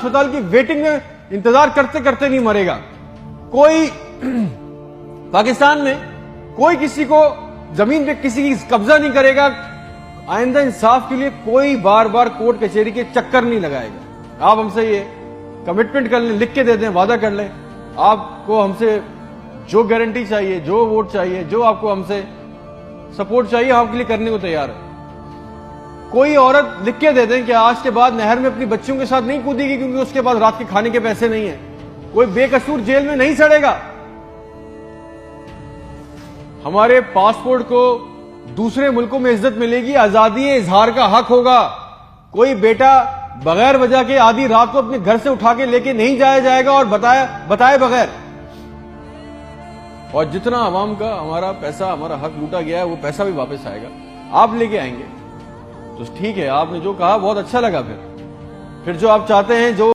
अस्पताल की वेटिंग में इंतजार करते करते नहीं मरेगा। कोई पाकिस्तान में कोई किसी को जमीन पे किसी की कब्जा नहीं करेगा। आइंदा इंसाफ के लिए कोई बार बार कोर्ट कचहरी के चक्कर नहीं लगाएगा। आप हमसे ये कमिटमेंट कर लें, लिख के दे दें, वादा कर लें, आपको हमसे जो गारंटी चाहिए, जो वोट चाहिए, जो आपको हमसे सपोर्ट चाहिए, हम आपके लिए करने को तैयार है। कोई औरत लिख के दे दें कि आज के बाद नहर में अपनी बच्चियों के साथ नहीं कूदेगी क्योंकि उसके पास रात के खाने के पैसे नहीं है। कोई बेकसूर जेल में नहीं सड़ेगा। हमारे पासपोर्ट को दूसरे मुल्कों में इज्जत मिलेगी, आजादी इजहार का हक होगा। कोई बेटा बगैर वजह के आधी रात को अपने घर से उठा के लेके नहीं जाया जाएगा और बताए बगैर। और जितना आवाम का हमारा पैसा, हमारा हक लूटा गया है, वो पैसा भी वापस आएगा, आप लेके आएंगे। तो ठीक है, आपने जो कहा बहुत अच्छा लगा। फिर जो आप चाहते हैं, जो